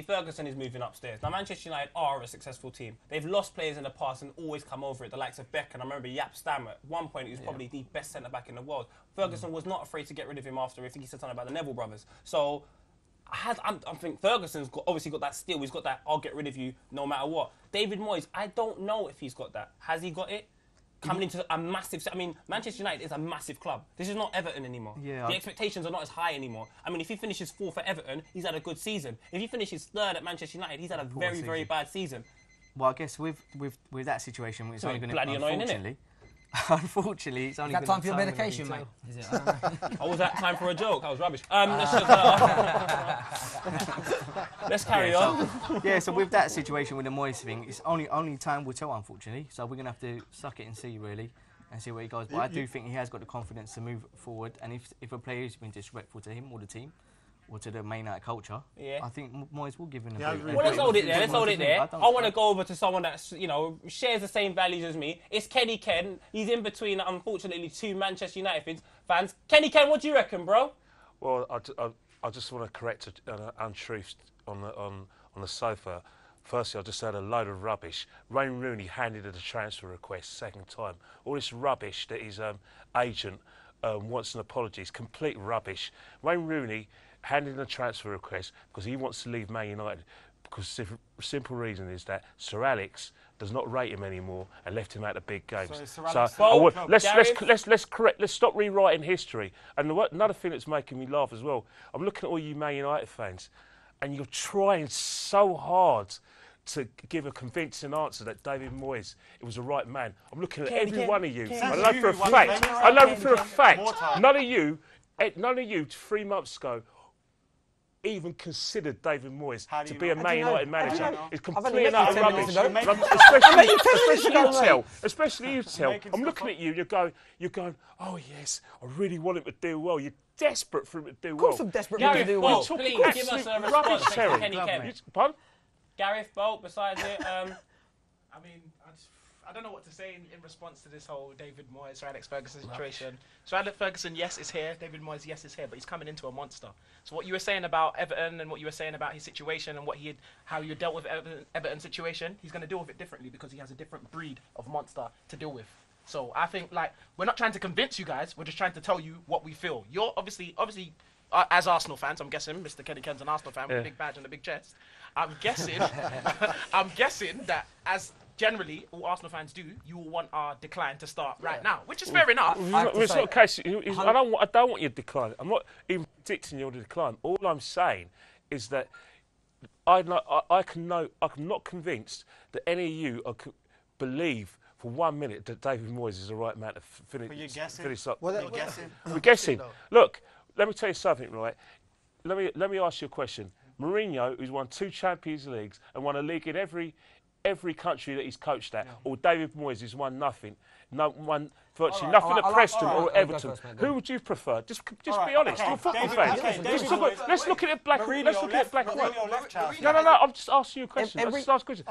Ferguson is moving upstairs. Now, Manchester United are a successful team. They've lost players in the past and always come over it, the likes of Beckham. I remember Jaap Stam at one point, he was probably the best centre-back in the world. Ferguson was not afraid to get rid of him after, I think he said something about the Neville brothers. So, I think Ferguson's obviously got that steel. He's got that, I'll get rid of you no matter what. David Moyes, I don't know if he's got that. Has he got it? Coming into a massive... I mean, Manchester United is a massive club. This is not Everton anymore. Yeah, the expectations are not as high anymore. I mean, if he finishes fourth at Everton, he's had a good season. If he finishes third at Manchester United, he's had a very, very bad season. Well, I guess with that situation, it's only going to... Bloody annoying, isn't it? Unfortunately, it's only... Is that time for your medication, mate? Is it? Oh, was that time for a joke? That was rubbish. Let's carry on. Yeah, so with that situation with the Moyes thing, it's only time will tell, unfortunately. So we're going to have to suck it and see, really, and see where he goes. But I do think he has got the confidence to move forward. And if a player has been disrespectful to him or the team, or to the main United culture, I think Moyes will give him a bit. Well, let's hold it there. Let's hold it there. I want to go over to someone that shares the same values as me. It's Kenny Ken. He's in between, unfortunately, two Manchester United fans. Kenny Ken, what do you reckon, bro? Well, I just want to correct an untruth on the sofa. Firstly, I just heard a load of rubbish. Wayne Rooney handed in a transfer request second time. All this rubbish that his agent wants an apology is complete rubbish. Wayne Rooney handed in a transfer request because he wants to leave Man United because the simple reason is that Sir Alex does not rate him anymore and left him out of big games. Let's stop rewriting history. And another thing that's making me laugh as well, I'm looking at all you Man United fans and you're trying so hard to give a convincing answer that David Moyes, it was the right man. I'm looking at every one of you. I know for a fact, none of you 3 months ago even considered David Moyes to be a Man United manager. It's completely and utter rubbish. Especially you tell. I'm looking at you, you're going, oh yes, I really want him to do well. You're desperate for him to do well. Of course I'm desperate for him to do well. Please give us a response to Kenny Ken. Pardon? Gareth, Bolt, besides it, I mean, I don't know what to say in response to this whole David Moyes, Sir Alex Ferguson situation. Sir Alex Ferguson, yes, is here. David Moyes, yes, is here, but he's coming into a monster. So what you were saying about Everton and what you were saying about his situation and how you dealt with Everton's situation, he's going to deal with it differently because he has a different breed of monster to deal with. So I think, we're not trying to convince you guys. We're just trying to tell you what we feel. You're obviously, as Arsenal fans, I'm guessing, Mr. Kenny Ken's an Arsenal fan with a big badge and a big chest. I'm guessing that as generally all Arsenal fans do, you will want our decline to start right now, which is fair enough. It's not a case. I don't want you to decline. I'm not even predicting you to decline. All I'm saying is that I'm not convinced that any of you believe for 1 minute that David Moyes is the right man to finish up. We're guessing. We're guessing. Look, let me tell you something, right? Let me ask you a question. Mourinho, who's won 2 Champions Leagues and won a league in every country that he's coached at, or David Moyes, who's won nothing, virtually nothing at Preston or Everton. Who would you prefer? Just be honest. You're football fans. Let's look at it black and white. No. I'm just asking you a question. Let me ask a question.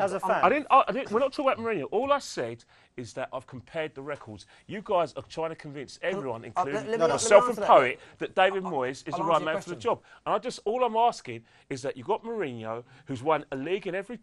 As a fan, we're not talking about Mourinho. All I said is that I've compared the records. You guys are trying to convince everyone, including myself and Poet, that David Moyes is the right man for the job. And all I'm asking is that you've got Mourinho, who's won a league in every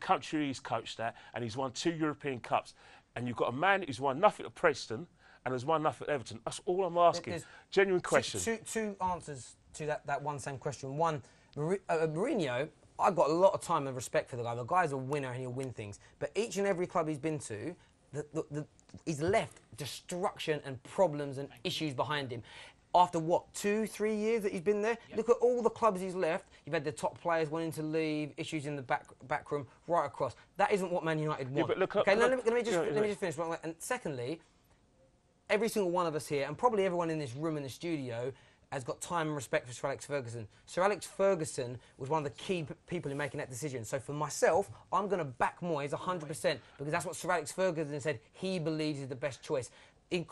country he's coached at, and he's won 2 European Cups. And you've got a man who's won nothing at Preston and has won nothing at Everton. That's all I'm asking. Genuine question. Two answers to that one same question. One, Mourinho, I've got a lot of time and respect for the guy. The guy's a winner and he'll win things. But each and every club he's been to, he's left destruction and problems and issues behind him. After, 2-3 years that he's been there? Yep. Look at all the clubs he's left. You've had the top players wanting to leave, issues in the back room, right across. That isn't what Man United want. Yeah, but let me just finish. And secondly, every single one of us here, and probably everyone in this room in the studio, has got time and respect for Sir Alex Ferguson. Sir Alex Ferguson was one of the key people in making that decision. So for myself, I'm going to back Moyes 100% because that's what Sir Alex Ferguson said he believes is the best choice. And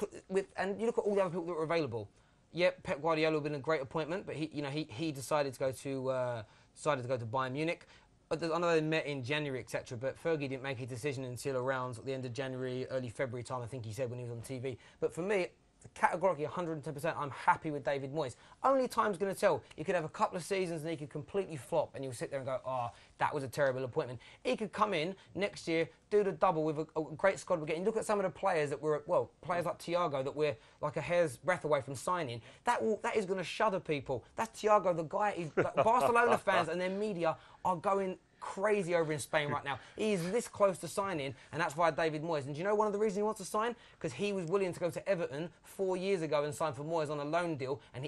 you look at all the other people that were available. Yeah, Pep Guardiola would have been a great appointment, but he decided to go to Bayern Munich. I know they met in January, etc. But Fergie didn't make a decision until around the end of January, early February time. I think he said when he was on TV. But for me, categorically 110%, I'm happy with David Moyes. Only time's going to tell. He could have a couple of seasons and he could completely flop, and you'll sit there and go, oh, that was a terrible appointment. He could come in next year, do the double with a great squad we're getting. Look at some of the players that were, well, players like Thiago that we're like a hair's breadth away from signing. That is going to shudder people. That's Thiago, the guy. Barcelona fans and their media are going crazy over in Spain right now. He is this close to signing, and that's via David Moyes. And do you know one of the reasons he wants to sign? Because he was willing to go to Everton 4 years ago and sign for Moyes on a loan deal, and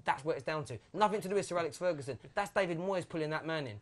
that's what it's down to. Nothing to do with Sir Alex Ferguson. That's David Moyes pulling that man in.